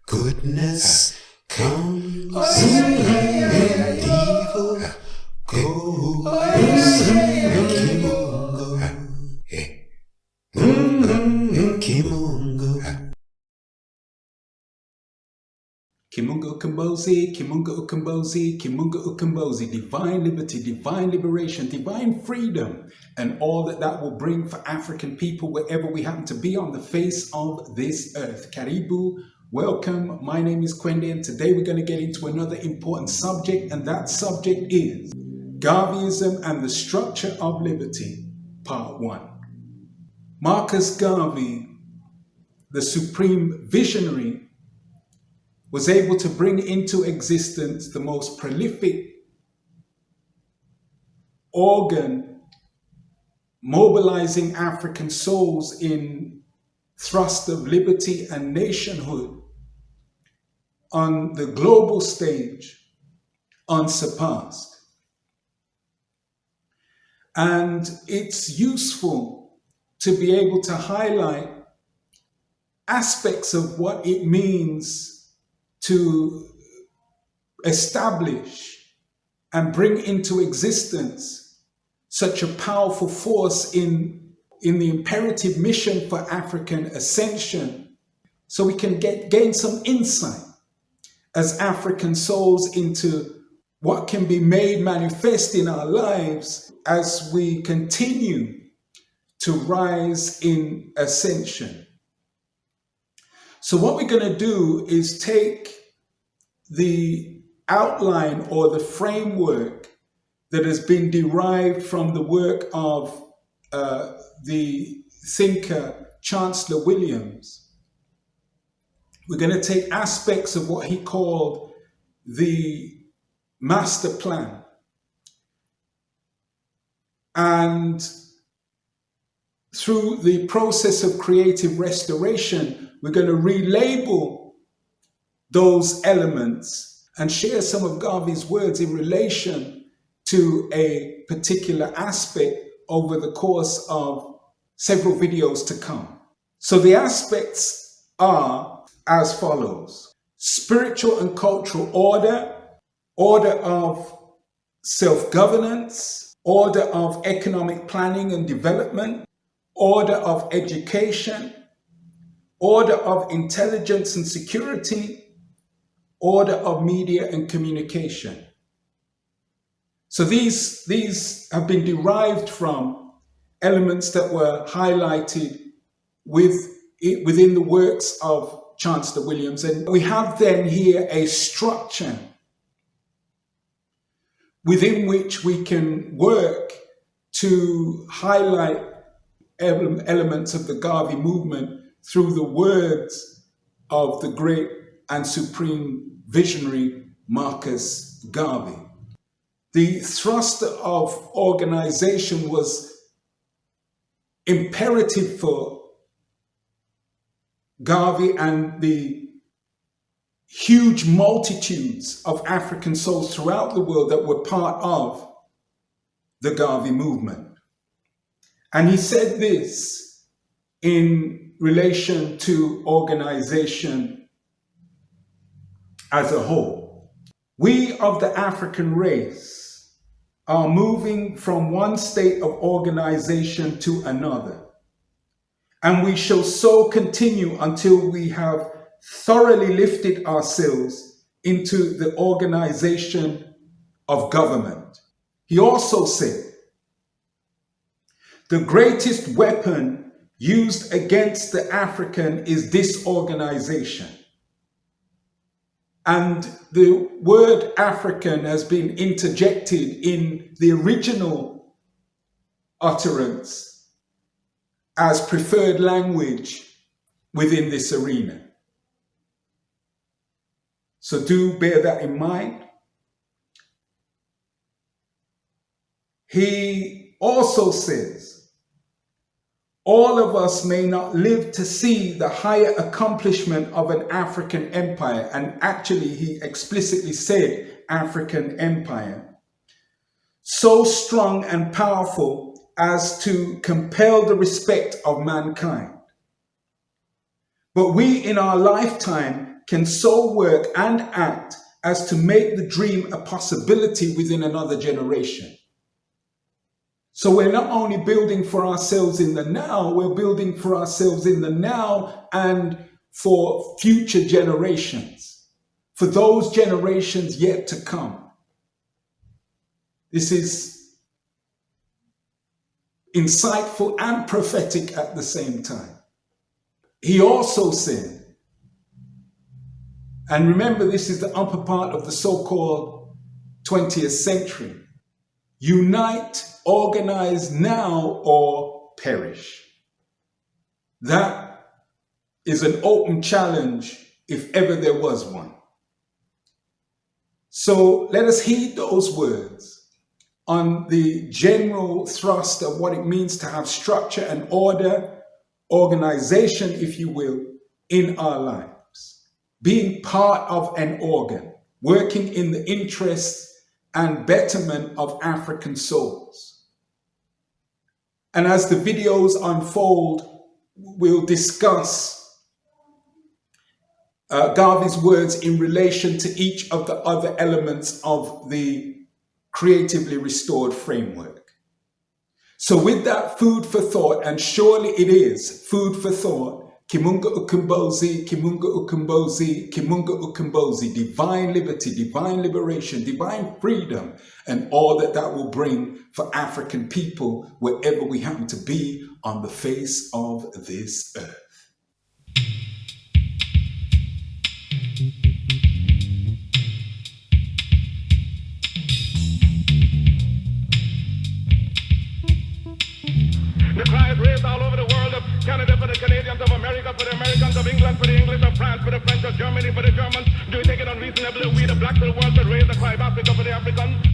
Goodness comes and evil goes. Kimunga Ukombozi, Kimunga Ukombozi, Kimunga Ukombozi, divine liberty, divine liberation, divine freedom, and all that that will bring for African people wherever we happen to be on the face of this earth. Karibu, welcome. My name is Kwende, and today we're going to get into another important subject, and that subject is Garveyism and the Structure of Liberty, Part 1. Marcus Garvey, the supreme visionary, was able to bring into existence the most prolific organ mobilizing African souls in thrust of liberty and nationhood on the global stage, unsurpassed. And it's useful to be able to highlight aspects of what it means to establish and bring into existence such a powerful force in the imperative mission for African ascension, so we can gain some insight as African souls into what can be made manifest in our lives as we continue to rise in ascension. So what we're going to do is take the outline or the framework that has been derived from the work of the thinker Chancellor Williams. We're going to take aspects of what he called the master plan, and through the process of creative restoration, we're going to relabel those elements and share some of Garvey's words in relation to a particular aspect over the course of several videos to come. So the aspects are as follows: spiritual and cultural order, order of self-governance, order of economic planning and development, order of education, order of intelligence and security, order of media and communication. So these have been derived from elements that were highlighted within the works of Chancellor Williams. And we have then here a structure within which we can work to highlight elements of the Garvey movement through the words of the great and supreme visionary Marcus Garvey. The thrust of organization was imperative for Garvey and the huge multitudes of African souls throughout the world that were part of the Garvey movement. And he said this in relation to organization as a whole. We of the African race are moving from one state of organization to another, and we shall so continue until we have thoroughly lifted ourselves into the organization of government. He also said, the greatest weapon used against the African is disorganization. And the word African has been interjected in the original utterance as preferred language within this arena. So do bear that in mind. He also says, all of us may not live to see the higher accomplishment of an African empire. And actually, he explicitly said African empire, so strong and powerful as to compel the respect of mankind. But we in our lifetime can so work and act as to make the dream a possibility within another generation. So we're not only building for ourselves in the now, we're building for ourselves in the now and for future generations, for those generations yet to come. This is insightful and prophetic at the same time. He also said, and remember, this is the upper part of the so-called 20th century, unite, organize now or perish. That is an open challenge if ever there was one. So let us heed those words on the general thrust of what it means to have structure and order, organization, if you will, in our lives. Being part of an organ, working in the interests and betterment of African souls. And as the videos unfold, we'll discuss Garvey's words in relation to each of the other elements of the creatively restored framework. So with that food for thought, and surely it is food for thought, Kimunga Ukumbozi, Kimunga Ukumbozi, Kimunga Ukumbozi, divine liberty, divine liberation, divine freedom, and all that that will bring for African people wherever we happen to be on the face of this earth. The cry is raised all over the world of Canada for the Canadians, of America for the Americans, of England for the English, of France for the French, of Germany for the Germans. Do you think it unreasonable that we, the blacks of the world, should raise the cry of Africa for the Africans?